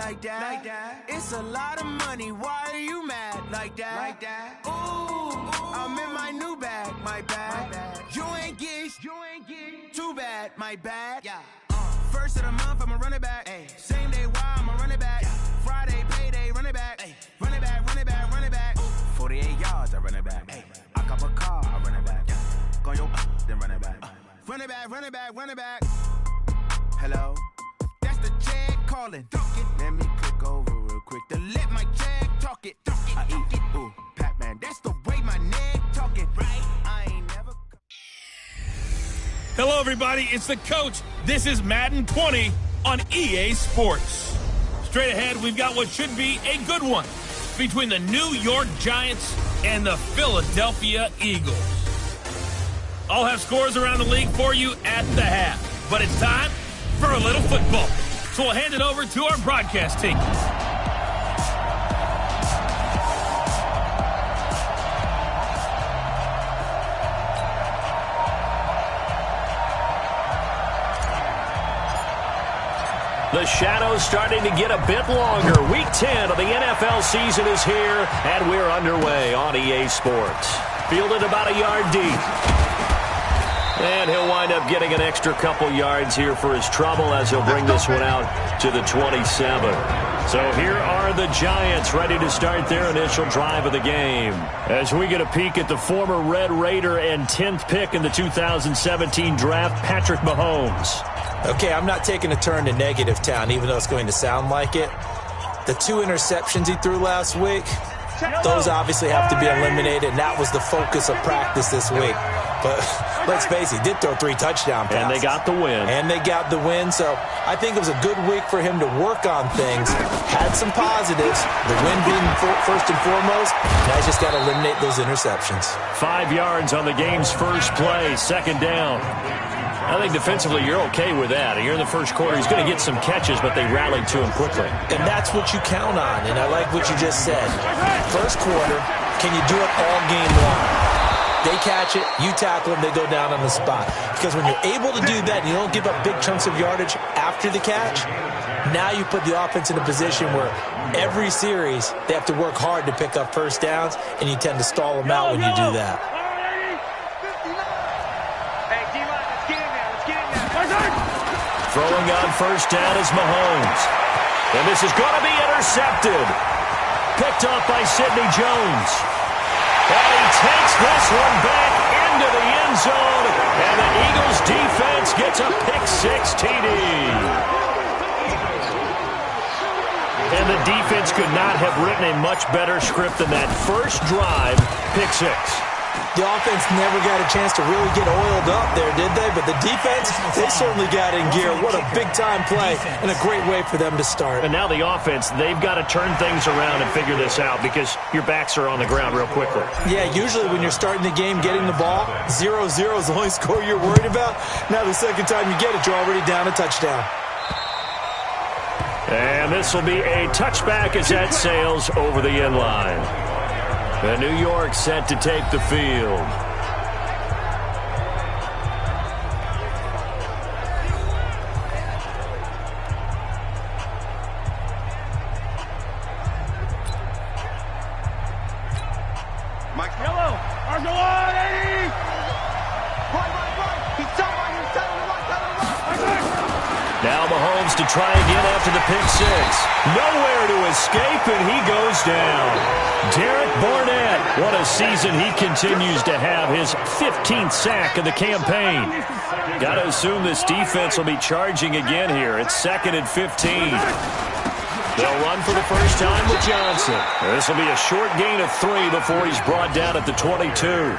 like that. It's a lot of money, why are you mad like that? Ooh, I'm in my new bag, my bad. You ain't get too bad, my bad. First of the month, I'ma run it back. Same day, why I'ma run it back. Friday, payday, run it back. Run it back, run it back, run it back. 48 yards, I run it back. I cop a car, I run it back. Go your then run it back. Run it back, run it back, run it back. Hello? That's the check calling. Let me click over real quick to let my check talk it. I eat it, ooh, Pac-Man. That's the way my neck talking. Right? I ain't never. Hello, everybody. It's the coach. This is Madden 20 on EA Sports. Straight ahead, we've got what should be a good one between the New York Giants and the Philadelphia Eagles. I'll have scores around the league for you at the half, but it's time for a little football. So we'll hand it over to our broadcast team. The shadow's starting to get a bit longer. Week 10 of the NFL season is here, and we're underway on EA Sports. Fielded about a yard deep. And he'll wind up getting an extra couple yards here for his trouble as he'll bring this one out to the 27. So here are the Giants ready to start their initial drive of the game. As we get a peek at the former Red Raider and 10th pick in the 2017 draft, Patrick Mahomes. Okay, I'm not taking a turn to negative town, even though it's going to sound like it. The 2 interceptions he threw last week, those obviously have to be eliminated, and that was the focus of practice this week. But let's face it, he did throw 3 touchdown passes. And they got the win. So I think it was a good week for him to work on things. Had some positives, the win being first and foremost. Now he's just got to eliminate those interceptions. 5 yards on the game's first play, second down. I think defensively you're okay with that. Here in the first quarter, he's going to get some catches, but they rallied to him quickly. And that's what you count on, and I like what you just said. First quarter, can you do it all game long? They catch it, you tackle them, they go down on the spot. Because when you're able to do that and you don't give up big chunks of yardage after the catch, now you put the offense in a position where every series they have to work hard to pick up first downs, and you tend to stall them out when you do that. Throwing on first down is Mahomes. And this is going to be intercepted. Picked off by Sidney Jones. And he takes this one back into the end zone. And the Eagles defense gets a pick-6 TD. And the defense could not have written a much better script than that first drive, pick-6. The offense never got a chance to really get oiled up there, did they? But the defense, they certainly got in gear. What a big-time play and a great way for them to start. And now the offense, they've got to turn things around and figure this out because your backs are on the ground real quickly. Yeah, usually when you're starting the game, getting the ball, 0-0 is the only score you're worried about. Now the second time you get it, you're already down a touchdown. And this will be a touchback as that sails over the end line. The New York set to take the field. Mike Yellow, Argelani! Now Mahomes to try again after the pick-6. Nowhere to escape, and he goes down. Derek Barnett, what a season he continues to have, his 15th sack of the campaign. Got to assume this defense will be charging again here. It's 2nd and 15. They'll run for the first time with Johnson. This will be a short gain of 3 before he's brought down at the 22.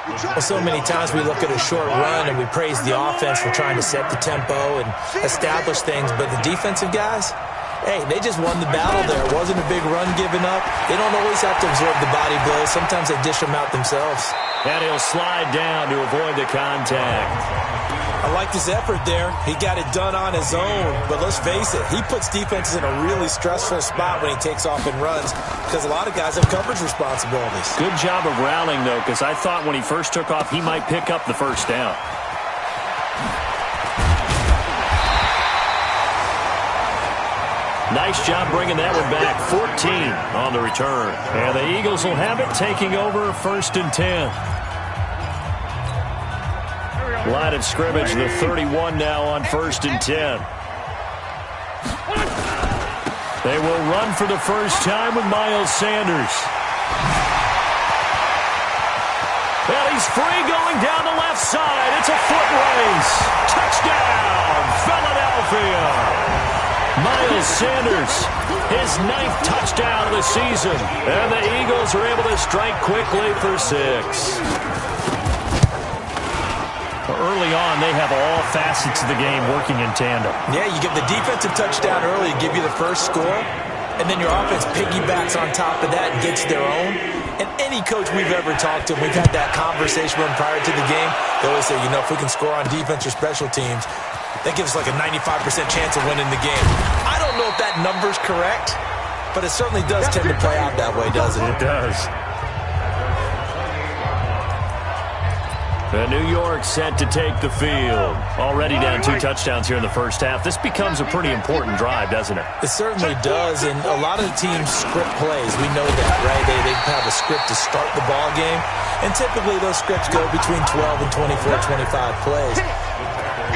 Well, so many times we look at a short run and we praise the offense for trying to set the tempo and establish things, but the defensive guys, hey, they just won the battle there. It wasn't a big run given up. They don't always have to absorb the body blows. Sometimes they dish them out themselves. And he'll slide down to avoid the contact. I like his effort there. He got it done on his own. But let's face it, he puts defenses in a really stressful spot when he takes off and runs because a lot of guys have coverage responsibilities. Good job of rallying, though, because I thought when he first took off, he might pick up the first down. Nice job bringing that one back. 14 on the return. And the Eagles will have it, taking over 1st and 10. Line of scrimmage, the 31 now on 1st and 10. They will run for the first time with Miles Sanders. And he's free going down the left side. It's a foot race. Touchdown, Philadelphia. Miles Sanders, his 9th touchdown of the season. And the Eagles are able to strike quickly for 6. Early on, they have all facets of the game working in tandem. Yeah, you give the defensive touchdown early, give you the first score, and then your offense piggybacks on top of that and gets their own. And any coach we've ever talked to, we've had that conversation with them prior to the game, they always say, you know, if we can score on defense or special teams, that gives us like a 95% chance of winning the game. I don't know if that number's correct, but it certainly does tend to play out that way, doesn't it? It does. And New York set to take the field. Already down 2 touchdowns here in the first half. This becomes a pretty important drive, doesn't it? It certainly does, and a lot of the teams script plays. We know that, right? They have a script to start the ball game, and typically those scripts go between 12 and 24, 25 plays.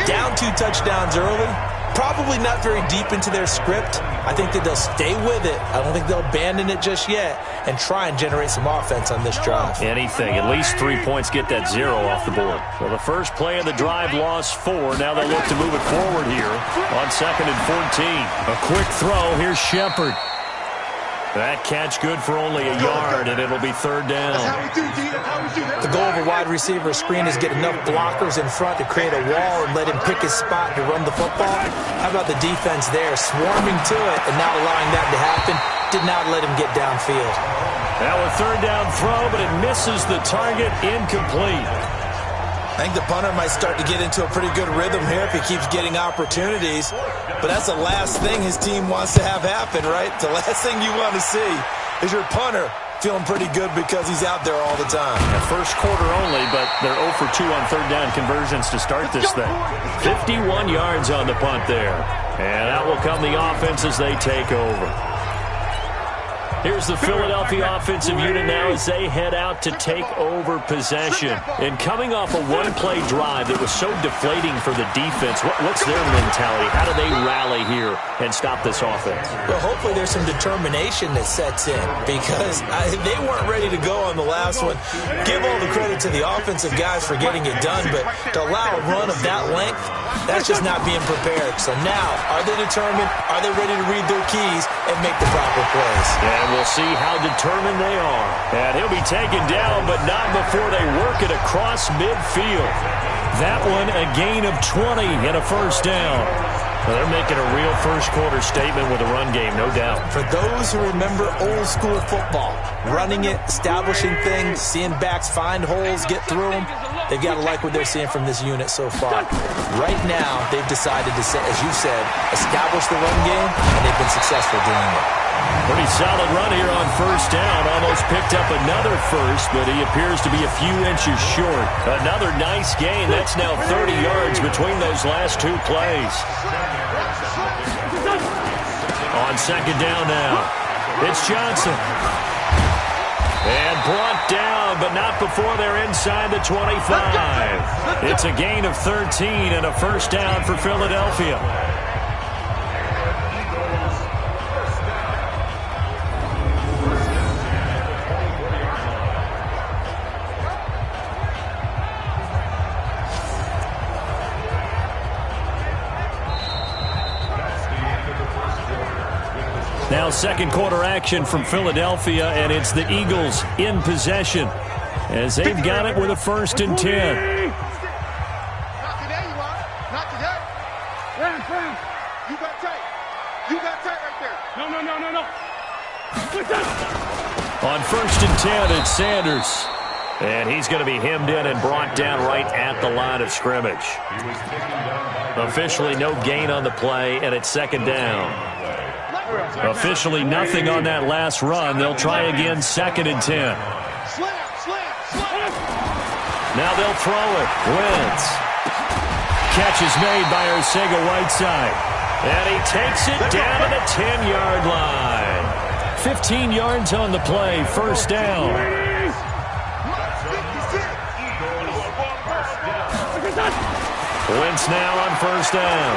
Down 2 touchdowns early, probably not very deep into their script. I think that they'll stay with it. I don't think they'll abandon it just yet and try and generate some offense on this drive. Anything. At least 3 points, get that 0 off the board. So the first play of the drive lost 4. Now they'll look to move it forward here on 2nd and 14. A quick throw. Here's Shepard. That catch good for only a yard, and it'll be 3rd down. The goal of a wide receiver screen is get enough blockers in front to create a wall and let him pick his spot to run the football. How about the defense there, swarming to it and not allowing that to happen? Did not let him get downfield. Now a 3rd down throw, but it misses the target, incomplete. I think the punter might start to get into a pretty good rhythm here if he keeps getting opportunities. But that's the last thing his team wants to have happen, right? The last thing you want to see is your punter feeling pretty good because he's out there all the time. First quarter only, but they're 0 for 2 on 3rd down conversions to start this thing. 51 yards on the punt there. And out will come the offense as they take over. Here's the Philadelphia offensive unit now as they head out to take over possession. And coming off a one-play drive that was so deflating for the defense, what's their mentality? How do they rally here and stop this offense? Well, hopefully there's some determination that sets in because they weren't ready to go on the last one. Give all the credit to the offensive guys for getting it done, but to allow a run of that length, that's just not being prepared. So now, are they determined? Are they ready to read their keys and make the proper plays? And we'll see how determined they are. And he'll be taken down, but not before they work it across midfield. That one, a gain of 20 and a 1st down. Well, they're making a real first-quarter statement with a run game, no doubt. For those who remember old-school football, running it, establishing things, seeing backs find holes, get through them, they've got to like what they're seeing from this unit so far. Right now, they've decided to, as you said, establish the run game, and they've been successful doing it. Pretty solid run here on 1st down. Almost picked up another first, but he appears to be a few inches short. Another nice gain. That's now 30 yards between those last 2 plays. On 2nd down now, it's Johnson. And brought down, but not before they're inside the 25. It's a gain of 13 and a 1st down for Philadelphia. Now 2nd quarter action from Philadelphia, and it's the Eagles in possession as they've got it with a 1st and 10. Not today, you are. Not today. Ram. You got tight. You got tight right there. No. On 1st and 10, it's Sanders. And he's going to be hemmed in and brought down right at the line of scrimmage. Officially no gain on the play, and it's 2nd down. Officially nothing on that last run. They'll try again 2nd and 10. Now they'll throw it. Wentz. Catch is made by Arcega-Whiteside. And he takes it down to the 10-yard line. 15 yards on the play, first down. Wentz now on first down.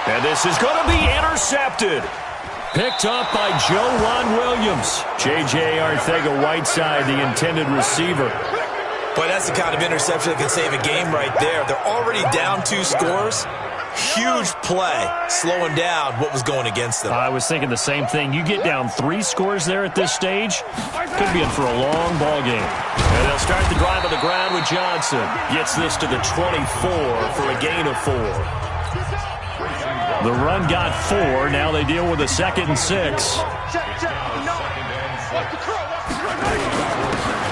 And this is going to be intercepted. Picked up by Joe Williams. J.J. Arcega-Whiteside, the intended receiver. Boy, that's the kind of interception that can save a game right there. They're already down 2 scores. Huge play, slowing down what was going against them. I was thinking the same thing. You get down 3 scores there at this stage, could be in for a long ball game. And they'll start the drive on the ground with Johnson. Gets this to the 24 for a gain of 4. The run got 4. Now they deal with a 2nd and 6.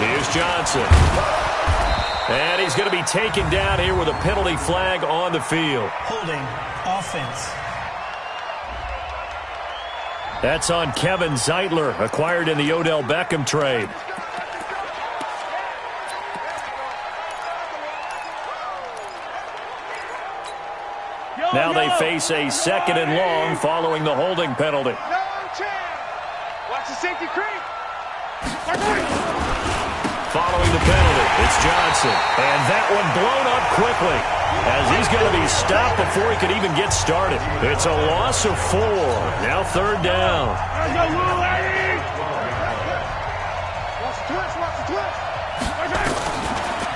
Here's Johnson. And he's going to be taken down here with a penalty flag on the field. Holding offense. That's on Kevin Zeitler, acquired in the Odell Beckham trade. Now they face a 2nd and long following the holding penalty. Watch the safety creep. Following the penalty, it's Johnson. And that one blown up quickly as he's going to be stopped before he could even get started. It's a loss of 4. Now 3rd down.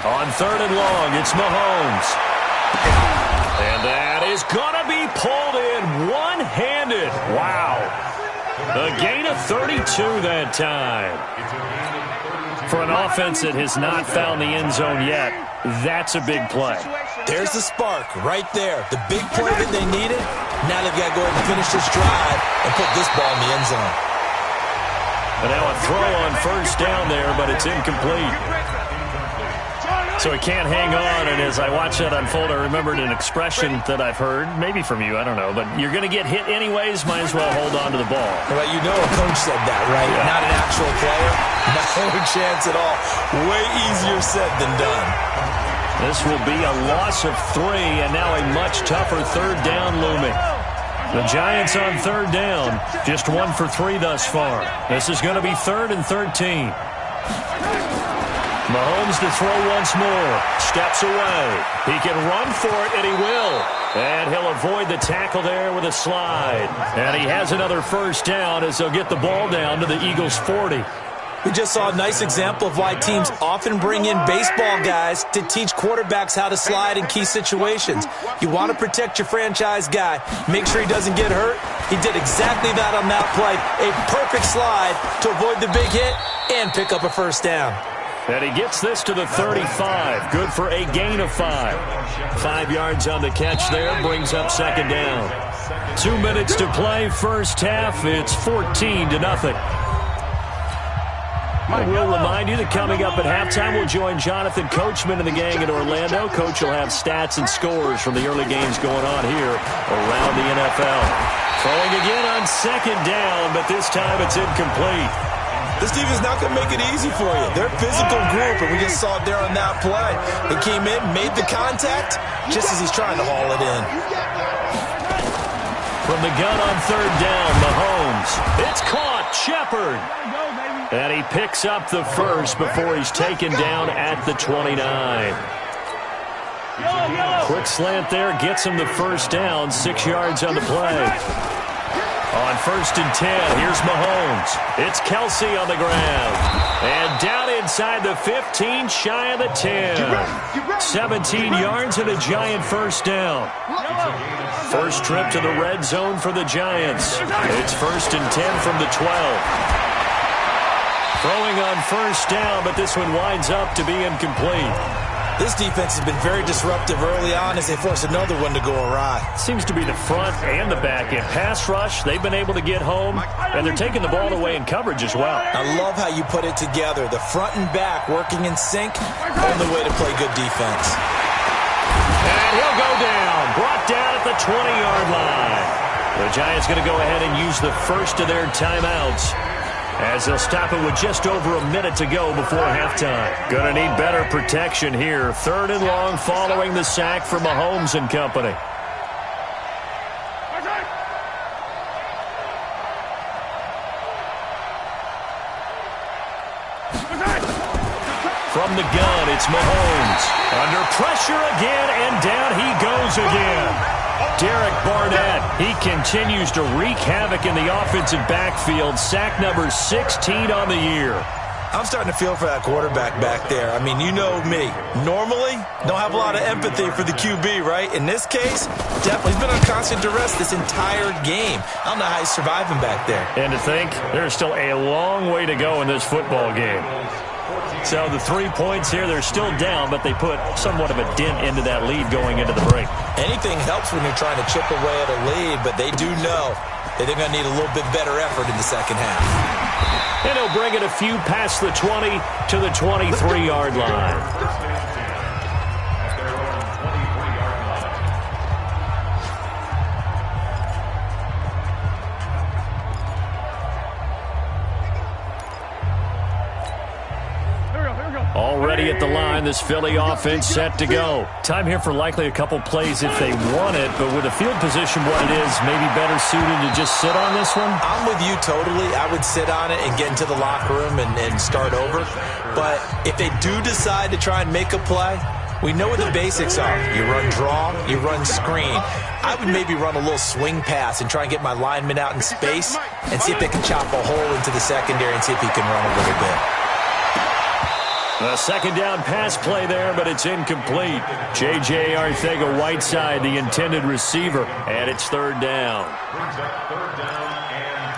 On 3rd and long, it's Mahomes. And that is going to be pulled in one-handed. Wow. A gain of 32 that time. For an offense that has not found the end zone yet, that's a big play. There's the spark right there. The big play that they needed. Now they've got to go ahead and finish this drive and put this ball in the end zone. And now a throw on first down there, but it's incomplete. So he can't hang on, and as I watch that unfold, I remembered an expression that I've heard, maybe from you, I don't know, but you're going to get hit anyways, might as well hold on to the ball. Well, you know a coach said that, right? Yeah. Not an actual player. No chance at all. Way easier said than done. This will be a loss of 3, and now a much tougher 3rd down looming. The Giants on 3rd down, just 1 for 3 thus far. This is going to be 3rd and 13. Mahomes to throw once more. Steps away. He can run for it, and he will. And he'll avoid the tackle there with a slide. And he has another first down as they'll get the ball down to the Eagles' 40. We just saw a nice example of why teams often bring in baseball guys to teach quarterbacks how to slide in key situations. You want to protect your franchise guy. Make sure he doesn't get hurt. He did exactly that on that play. A perfect slide to avoid the big hit and pick up a first down. And he gets this to the 35. Good for a gain of 5. 5 yards on the catch there. Brings up 2nd down. 2 minutes to play. First half. It's 14-0. We'll remind you that coming up at halftime, we'll join Jonathan Coachman and the gang in Orlando. Coach will have stats and scores from the early games going on here around the NFL. Throwing again on 2nd down, but this time it's incomplete. This defense is not going to make it easy for you. They're a physical group, and we just saw it there on that play. They came in, made the contact, just as he's trying to haul it in. From the gun on 3rd down, Mahomes. It's caught. Shepard. And he picks up the first before he's taken down at the 29. Quick slant there gets him the first down. 6 yards on the play. On 1st and 10, here's Mahomes. It's Kelsey on the ground. And down inside the 15, shy of the 10. 17 yards and a Giant first down. First trip to the red zone for the Giants. It's 1st and 10 from the 12. Throwing on first down, but this one winds up to be incomplete. This defense has been very disruptive early on as they force another one to go awry. Seems to be the front and the back end. Pass rush, they've been able to get home, and they're taking the ball away in coverage as well. I love how you put it together. The front and back working in sync, only way to play good defense. And he'll go down, brought down at the 20-yard line. The Giants going to go ahead and use the first of their timeouts, as they'll stop it with just over a minute to go before halftime. Going to need better protection here. 3rd and long following the sack for Mahomes and company. From the gun, it's Mahomes. Under pressure again, and down he goes again. Derek Barnett, he continues to wreak havoc in the offensive backfield. Sack number 16 on the year. I'm starting to feel for that quarterback back there. I mean, you know me. Normally, don't have a lot of empathy for the QB, right? In this case, definitely he's been on constant duress this entire game. I don't know how he's surviving back there. And to think, there's still a long way to go in this football game. So the 3 points here, they're still down, but they put somewhat of a dent into that lead going into the break. Anything helps when you're trying to chip away at a lead, but they do know that they're going to need a little bit better effort in the second half. And he'll bring it a few past the 20 to the 23-yard line. Already at the line, this Philly offense set to go. Time here for likely a couple plays if they want it, but with the field position what it is, maybe better suited to just sit on this one? I'm with you totally. I would sit on it and get into the locker room and start over. But if they do decide to try and make a play, we know what the basics are. You run draw, you run screen. I would maybe run a little swing pass and try and get my lineman out in space and see if they can chop a hole into the secondary and see if he can run a little bit. A second down pass play there, but it's incomplete. J.J. Arcega-Whiteside, the intended receiver, and it's third down. Brings up third down and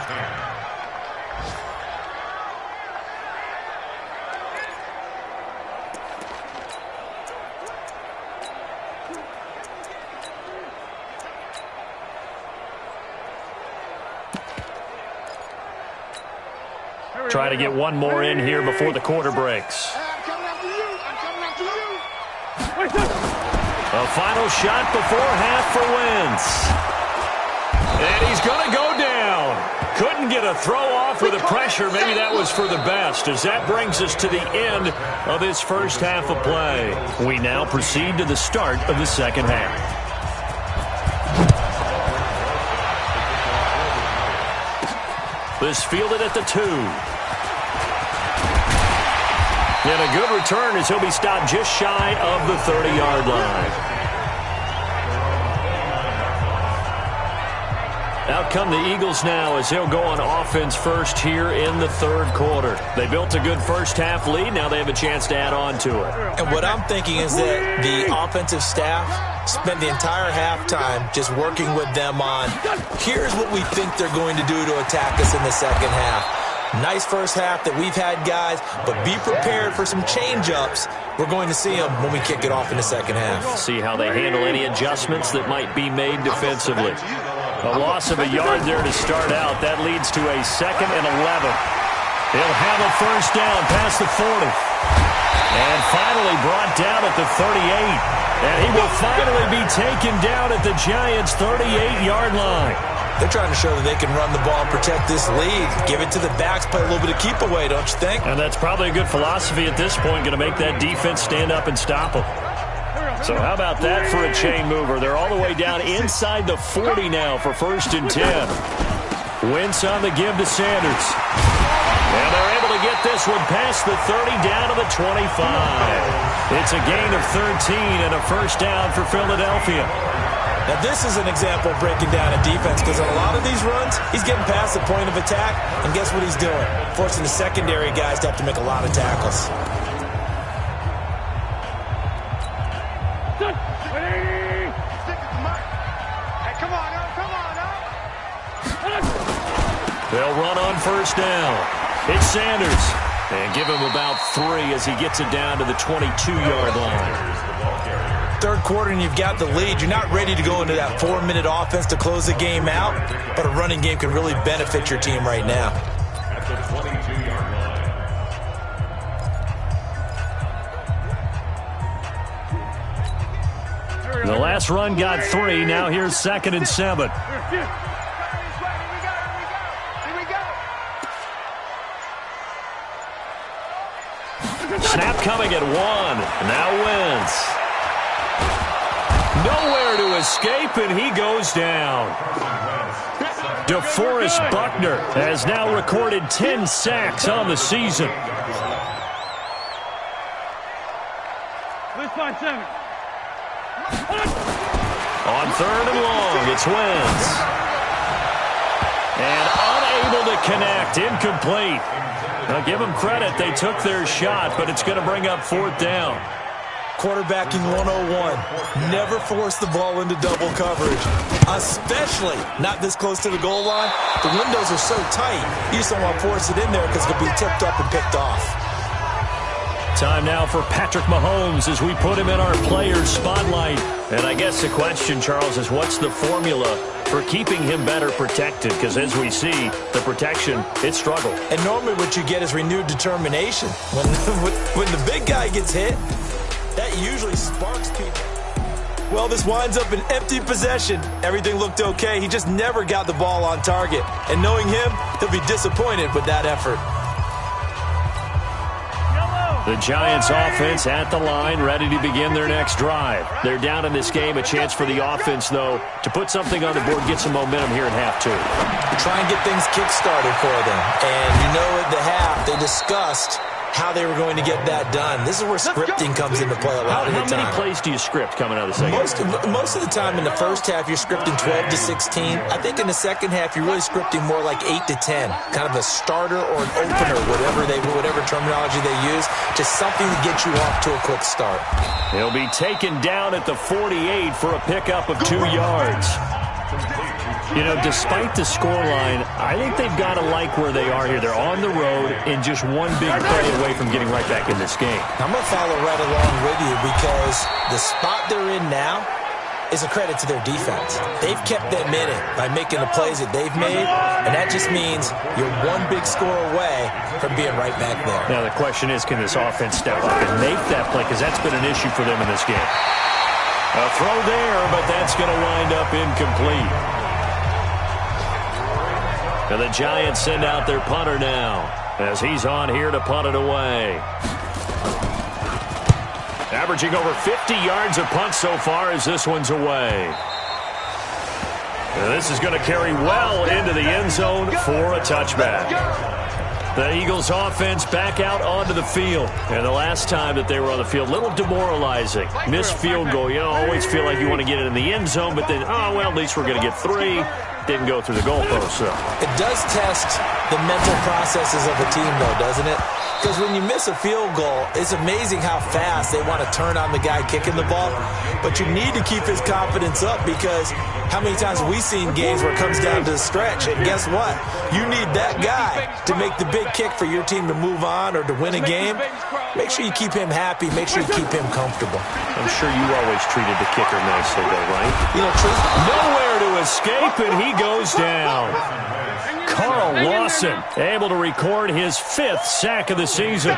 10. Try to get one more in here before the quarter breaks. A final shot before half for Wentz. And he's going to go down. Couldn't get a throw off with the pressure. Maybe that was for the best, as that brings us to the end of this first half of play. We now proceed to the start of the second half. This fielded at the 2. And a good return as he'll be stopped just shy of the 30-yard line. Out come the Eagles now as they'll go on offense first here in the third quarter. They built a good first half lead. Now they have a chance to add on to it. And what I'm thinking is that the offensive staff spent the entire halftime just working with them on, here's what we think they're going to do to attack us in the second half. Nice first half that we've had, guys, but be prepared for some change-ups. We're going to see them when we kick it off in the second half. See how they handle any adjustments that might be made defensively. A loss of a yard there to start out. That leads to a 2nd and 11. They'll have a first down past the 40. And finally brought down at the 38. And he will finally be taken down at the Giants' 38-yard line. They're trying to show that they can run the ball and protect this lead. Give it to the backs, play a little bit of keep away, don't you think? And that's probably a good philosophy at this point, going to make that defense stand up and stop them. So how about that for a chain mover? They're all the way down inside the 40 now for 1st and 10. Wentz on the give to Sanders. And they're able to get this one past the 30 down to the 25. It's a gain of 13 and a first down for Philadelphia. Now, this is an example of breaking down a defense because on a lot of these runs, he's getting past the point of attack, and guess what he's doing? Forcing the secondary guys to have to make a lot of tackles. They'll run on first down. It's Sanders. And give him about 3 as he gets it down to the 22-yard line. Third quarter and you've got the lead. You're not ready to go into that 4-minute offense to close the game out, but a running game can really benefit your team right now. At the 22-yard line. The last run got 3. Now here's 2nd and 7. Snap coming at 1. Now Wentz. Nowhere to escape, and he goes down. DeForest Buckner has now recorded 10 sacks on the season. On third and long, it's Wentz. And unable to connect, incomplete. Now give them credit, they took their shot, but it's going to bring up fourth down. Quarterbacking 101. Never force the ball into double coverage, especially not this close to the goal line. The windows are so tight, you just don't want to force it in there because it could be tipped up and picked off. Time now for Patrick Mahomes as we put him in our players' spotlight. And I guess the question, Charles, is what's the formula for keeping him better protected? Because as we see, the protection, it struggled. And normally what you get is renewed determination. When the big guy gets hit, that usually sparks people. Well, this winds up an empty possession. Everything looked okay. He just never got the ball on target. And knowing him, he'll be disappointed with that effort. The Giants offense at the line, ready to begin their next drive. They're down in this game. A chance for the offense, though, to put something on the board, get some momentum here in half two. Try and get things kick-started for them. And you know at the half, they discussed how they were going to get that done. This is where scripting comes into play a lot of the time. How many plays do you script coming out of the second half? Most of the time in the first half, you're scripting 12 to 16. I think in the second half, you're really scripting more like 8 to 10. Kind of a starter or an opener, whatever terminology they use. Just something to get you off to a quick start. He'll be taken down at the 48 for a pickup of 2 yards. You know, despite the scoreline, I think they've got to like where they are here. They're on the road and just one big play away from getting right back in this game. I'm going to follow right along with you because the spot they're in now is a credit to their defense. They've kept them in it by making the plays that they've made, and that just means you're one big score away from being right back there. Now, the question is, can this offense step up and make that play? Because that's been an issue for them in this game. A throw there, but that's going to wind up incomplete. And the Giants send out their punter now as he's on here to punt it away. Averaging over 50 yards a punt so far as this one's away. And this is going to carry well into the end zone for a touchback. The Eagles offense back out onto the field. And the last time that they were on the field, a little demoralizing. Missed field goal. You know, always feel like you want to get it in the end zone, but then, oh, well, at least we're going to get 3. Didn't go through the goalpost, so. It does test the mental processes of a team, though, doesn't it? Because when you miss a field goal, it's amazing how fast they want to turn on the guy kicking the ball. But you need to keep his confidence up because how many times have we seen games where it comes down to the stretch? And guess what? You need that guy to make the big kick for your team to move on or to win a game. Make sure you keep him happy. Make sure you keep him comfortable. I'm sure you always treated the kicker nicely, though, right? You know, nowhere to escape, and he goes down. Carl Lawson able to record his 5th sack of the season.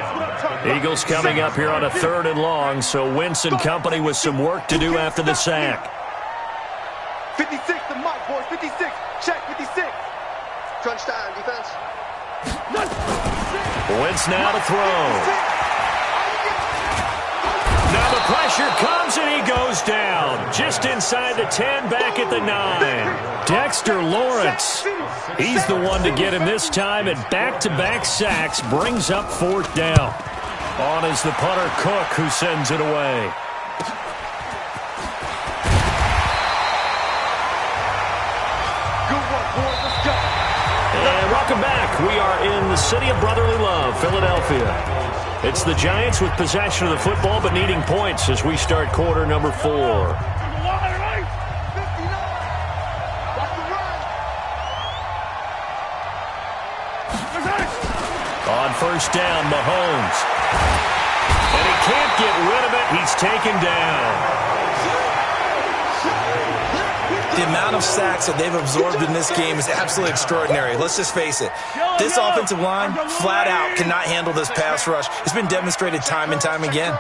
Eagles coming up here on a 3rd and long, so Wentz and company with some work to do after the sack. 56, the mark, boys. 56. Check, 56. Crunch time, defense. Wentz now to throw. Now the pressure comes and he goes down. Just inside the 10, back at the 9. Dexter Lawrence. He's the one to get him this time, and back-to-back sacks brings up 4th down. On is the punter Cook, who sends it away. Good work, boys. Let's go. And welcome back. We are in the city of brotherly love, Philadelphia. It's the Giants with possession of the football but needing points as we start quarter number 4. On first down, Mahomes. And he can't get rid of it. He's taken down. The amount of sacks that they've absorbed in this game is absolutely extraordinary. Let's just face it. This offensive line, flat out, cannot handle this pass rush. It's been demonstrated time and time again.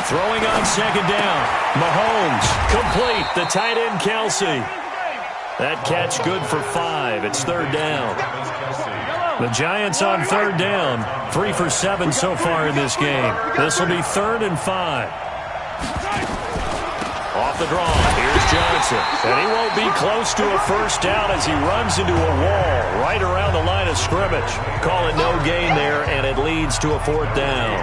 Throwing on second down. Mahomes, complete. The tight end, Kelsey. That catch good for 5. It's 3rd down. The Giants on 3rd down. 3 for 7 so far in this game. This will be 3rd and 5. Off the draw, here's Johnson. And he won't be close to a first down as he runs into a wall right around the line of scrimmage. Call it no gain there, and it leads to a 4th down.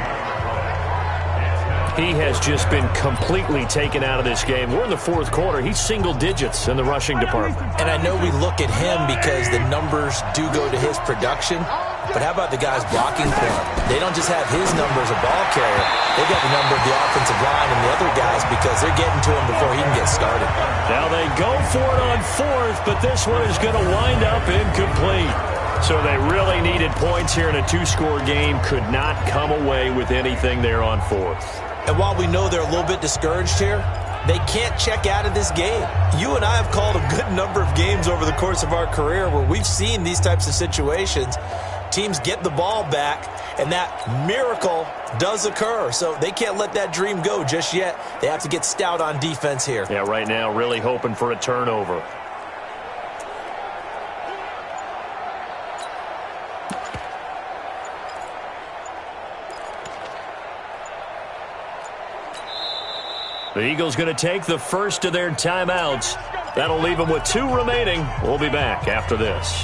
He has just been completely taken out of this game. We're in the fourth quarter. He's single digits in the rushing department. And I know we look at him because the numbers do go to his production, but how about the guys blocking for him? They don't just have his number as a ball carrier. They've got the number of the offensive line and the other guys because they're getting to him before he can get started. Now they go for it on fourth, but this one is going to wind up incomplete. So they really needed points here in a two-score game. Could not come away with anything there on fourth. And while we know they're a little bit discouraged here, they can't check out of this game. You and I have called a good number of games over the course of our career where we've seen these types of situations. Teams get the ball back, and that miracle does occur. So they can't let that dream go just yet. They have to get stout on defense here. Yeah, right now really hoping for a turnover. The Eagles going to take the first of their timeouts. That'll leave them with 2 remaining. We'll be back after this.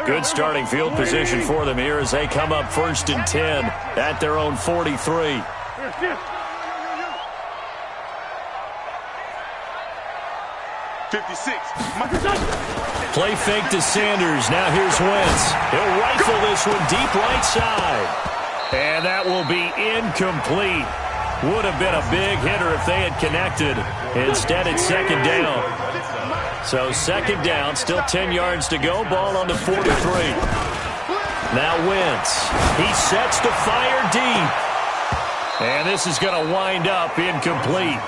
Good starting field position for them here as they come up 1st and 10 at their own 43. Play fake to Sanders. Now here's Wentz. He'll rifle this one deep right side. And that will be incomplete. Would have been a big hitter if they had connected. Instead, it's 2nd down. So 2nd down, still 10 yards to go. Ball on the 43. Now Wentz. He sets to fire deep. And this is going to wind up incomplete.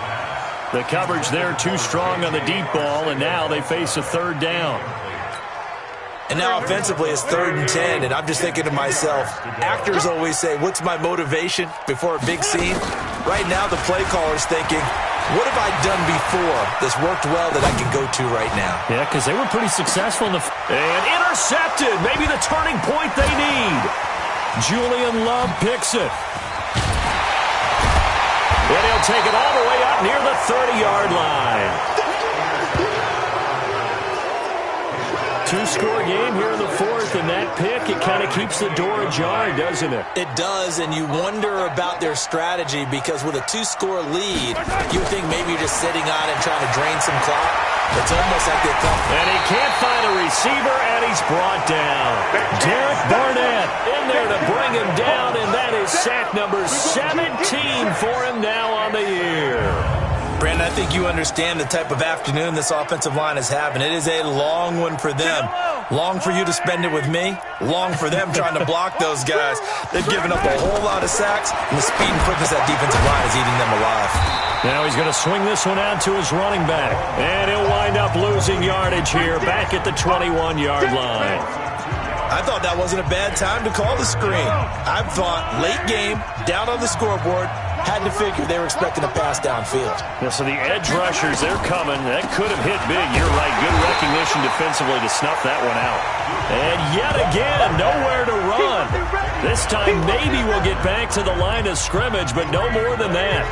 The coverage there too strong on the deep ball, and now they face a 3rd down. And now offensively it's 3rd and 10, and I'm just thinking to myself, actors always say, what's my motivation before a big scene? Right now the play caller's thinking, what have I done before that's worked well that I can go to right now? Yeah, because they were pretty successful in the... And intercepted! Maybe the turning point they need. Julian Love picks it. And he'll take it all the way up near the 30-yard line. 2-score game here in the 4th, and that pick, it kind of keeps the door ajar, doesn't it? It does, and you wonder about their strategy because with a 2-score lead, you would think maybe you're just sitting on it and trying to drain some clock. It's almost like they come. And he can't find a receiver, and he's brought down. Derek Barnett in there to bring him down, and that is sack number 17 for him now on the year. Brandon, I think you understand the type of afternoon this offensive line is having. It is a long one for them. Long for you to spend it with me. Long for them trying to block those guys. They've given up a whole lot of sacks, and the speed and quickness of that defensive line is eating them alive. Now he's going to swing this one out to his running back. And he'll wind up losing yardage here back at the 21-yard line. I thought that wasn't a bad time to call the screen. I thought late game, down on the scoreboard, had to figure they were expecting a pass downfield. Yeah, so the edge rushers, they're coming. That could have hit big. You're right. Good recognition defensively to snuff that one out. And yet again, nowhere to run. This time maybe we'll get back to the line of scrimmage, but no more than that.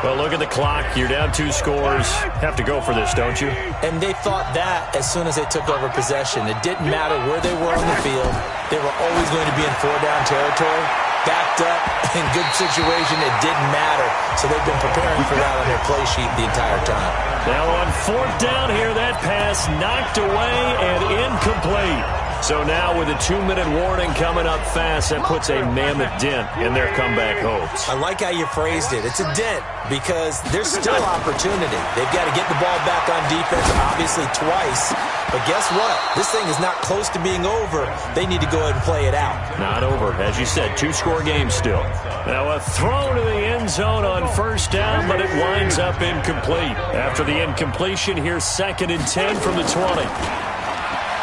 Well, look at the clock. You're down 2 scores. Have to go for this, don't you? And they thought that as soon as they took over possession. It didn't matter where they were on the field. They were always going to be in 4-down territory. Backed up, in good situation, it didn't matter. So they've been preparing for that on their play sheet the entire time. Now on 4th down here, that pass knocked away and incomplete. So now with a 2-minute warning coming up fast, that puts a mammoth dent in their comeback hopes. I like how you phrased it. It's a dent because there's still opportunity. They've got to get the ball back on defense, obviously twice. But guess what? This thing is not close to being over. They need to go ahead and play it out. Not over. As you said, 2-score game still. Now a throw to the end zone on 1st down, but it winds up incomplete. After the incompletion, here's 2nd and 10 from the 20.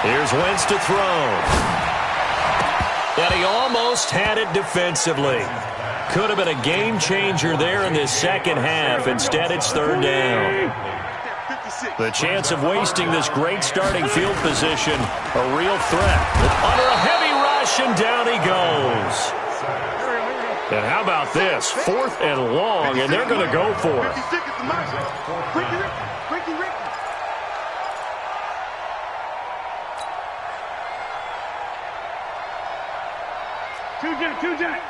Here's Wentz to throw. And he almost had it defensively. Could have been a game changer there in this second half. Instead, it's 3rd down. The chance of wasting this great starting field position, a real threat. Under a heavy rush, and down he goes. And how about this? 4th and long, and they're going to go for it. Two Jack.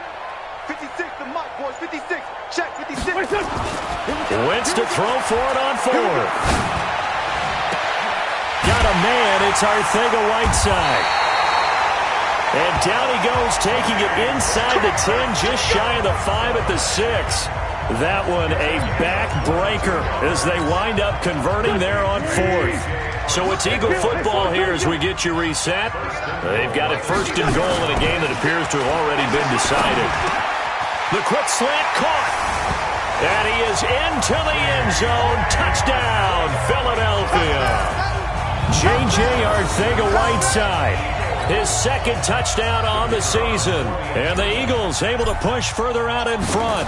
56, the mic, boys. 56. Check, 56. Wentz to throw for it on 4. Got a man. It's Arcega-Whiteside. And down he goes, taking it inside the 10, just shy of the 5 at the 6. That one a backbreaker as they wind up converting there on 4th. So it's Eagle football here as we get you reset. They've got it first and goal in a game that appears to have already been decided. The quick slant caught. And he is into the end zone. Touchdown, Philadelphia. J.J. Arcega-Whiteside, his second touchdown on the season. And the Eagles able to push further out in front.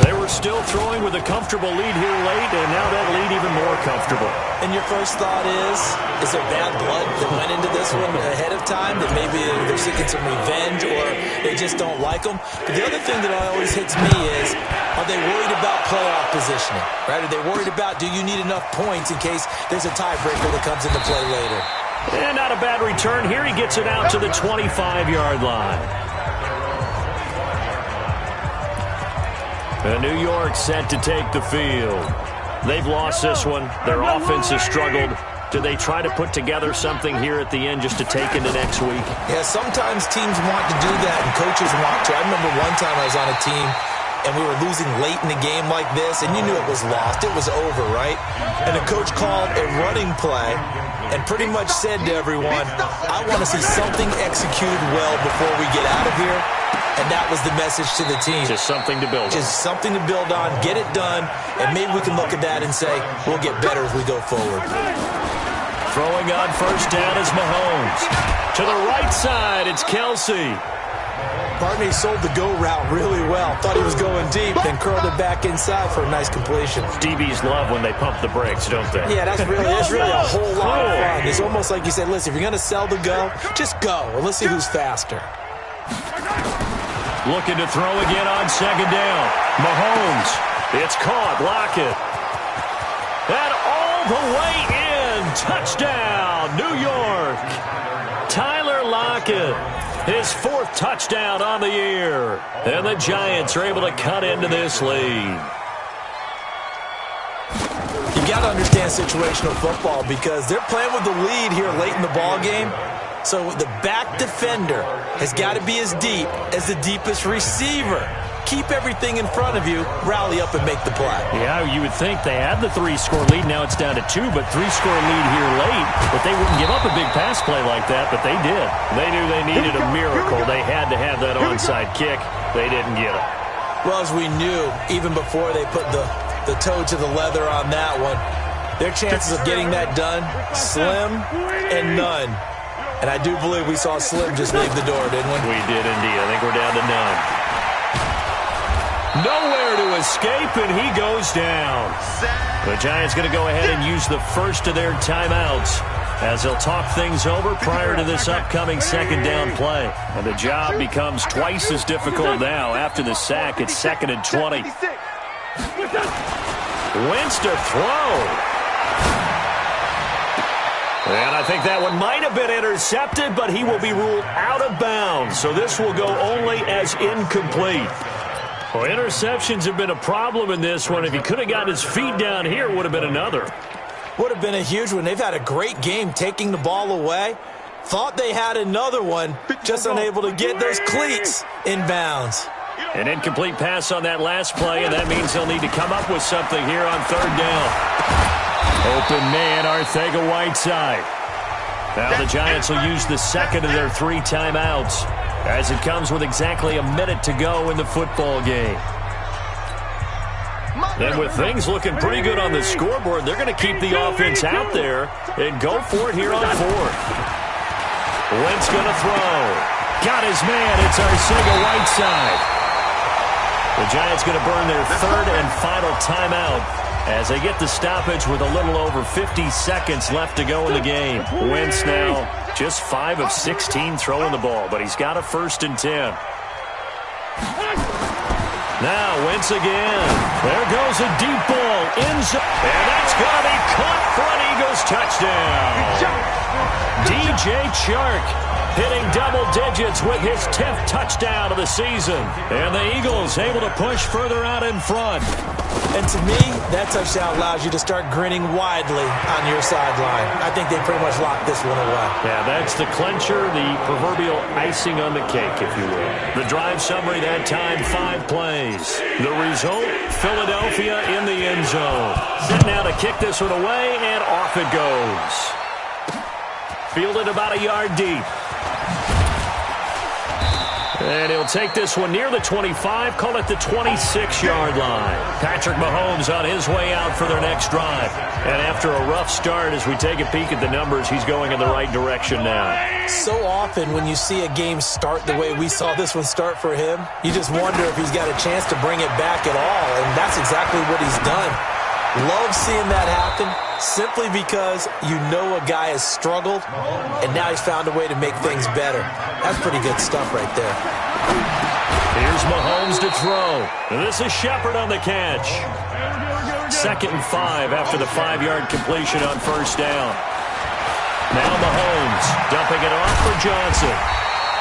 They were still throwing with a comfortable lead here late, and now that lead even more comfortable. And your first thought is there bad blood that went into this one ahead of time, that maybe they're seeking some revenge or they just don't like them? But the other thing that always hits me is, are they worried about playoff positioning? Right? Are they worried about, do you need enough points in case there's a tiebreaker that comes into play later? And not a bad return here. He gets it out to the 25-yard line. New York set to take the field. They've lost this one. Their offense has struggled. Do they try to put together something here at the end just to take into next week? Yeah, sometimes teams want to do that and coaches want to. I remember one time I was on a team and we were losing late in the game like this, and you knew it was lost. It was over, right? And the coach called a running play and pretty much said to everyone, I want to see something executed well before we get out of here. And that was the message to the team. Just something to build on. Just something to build on, get it done, and maybe we can look at that and say, we'll get better as we go forward. Throwing on first down is Mahomes. To the right side, it's Kelsey. Barney sold the go route really well. Thought he was going deep, then curled it back inside for a nice completion. DBs love when they pump the brakes, don't they? Yeah, that's really a whole lot of fun. It's almost like you said, listen, if you're going to sell the go, just go, and let's see who's faster. Looking to throw again on second down. Mahomes. It's caught. Lockett. And all the way in. Touchdown, New York. Tyler Lockett. His 4th touchdown on the year. And the Giants are able to cut into this lead. You got to understand situational football because they're playing with the lead here late in the ball game. So the back defender has got to be as deep as the deepest receiver. Keep everything in front of you, rally up and make the play. Yeah, you would think they had the 3-score lead. Now it's down to 2, but 3-score lead here late. But they wouldn't give up a big pass play like that, but they did. They knew they needed a miracle. They had to have that onside kick. They didn't get it. Well, as we knew, even before they put the toe to the leather on that one, their chances of getting that done, slim and none. And I do believe we saw Slim just leave the door, didn't we? We did indeed. I think we're down to none. Nowhere to escape, and he goes down. The Giants going to go ahead and use the first of their timeouts as they'll talk things over prior to this upcoming second down play. And the job becomes twice as difficult now. After the sack, it's 2nd and 20. Wentz to throw. And I think that one might have been intercepted, but he will be ruled out of bounds. So this will go only as incomplete. Well, interceptions have been a problem in this one. If he could have gotten his feet down here, it would have been another. Would have been a huge one. They've had a great game taking the ball away. Thought they had another one, just unable to get those cleats in bounds. An incomplete pass on that last play, and that means they'll need to come up with something here on 3rd down. Open man, Arcega-Whiteside. Now the Giants will use the 2nd of their 3 timeouts as it comes with exactly a minute to go in the football game. Then with things looking pretty good on the scoreboard, they're going to keep the offense out there and go for it here on 4th. Wentz going to throw. Got his man. It's Arcega-Whiteside. The Giants going to burn their 3rd and final timeout as they get the stoppage with a little over 50 seconds left to go in the game. Wentz now just 5 of 16 throwing the ball, but he's got a 1st and 10. Now Wentz again. There goes a deep ball. End zone. And that's going to be caught for an Eagles touchdown. DJ Chark hitting double digits with his 10th touchdown of the season. And the Eagles able to push further out in front. And to me, that touchdown allows you to start grinning widely on your sideline. I think they pretty much locked this one away. Yeah, that's the clincher, the proverbial icing on the cake, if you will. The drive summary that time, 5 plays. The result, Philadelphia in the end zone. Set now to kick this one away, and off it goes. Fielded about a yard deep. And he'll take this one near the 25, call it the 26-yard line. Patrick Mahomes on his way out for their next drive. And after a rough start, as we take a peek at the numbers, he's going in the right direction now. So often when you see a game start the way we saw this one start for him, you just wonder if he's got a chance to bring it back at all. And that's exactly what he's done. Love seeing that happen simply because you know a guy has struggled, and now he's found a way to make things better. That's pretty good stuff right there. Here's Mahomes to throw. And this is Shepard on the catch. 2nd and 5 after the 5-yard completion on first down. Now Mahomes dumping it off for Johnson.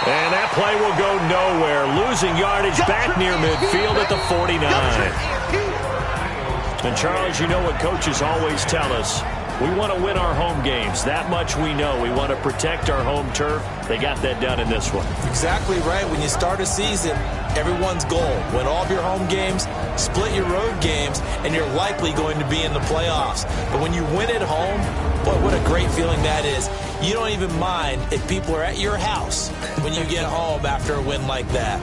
And that play will go nowhere. Losing yardage back near midfield at the 49. And, Charles, you know what coaches always tell us. We want to win our home games. That much we know. We want to protect our home turf. They got that done in this one. Exactly right. When you start a season, everyone's goal, win all of your home games, split your road games, and you're likely going to be in the playoffs. But when you win at home, boy, what a great feeling that is. You don't even mind if people are at your house when you get home after a win like that.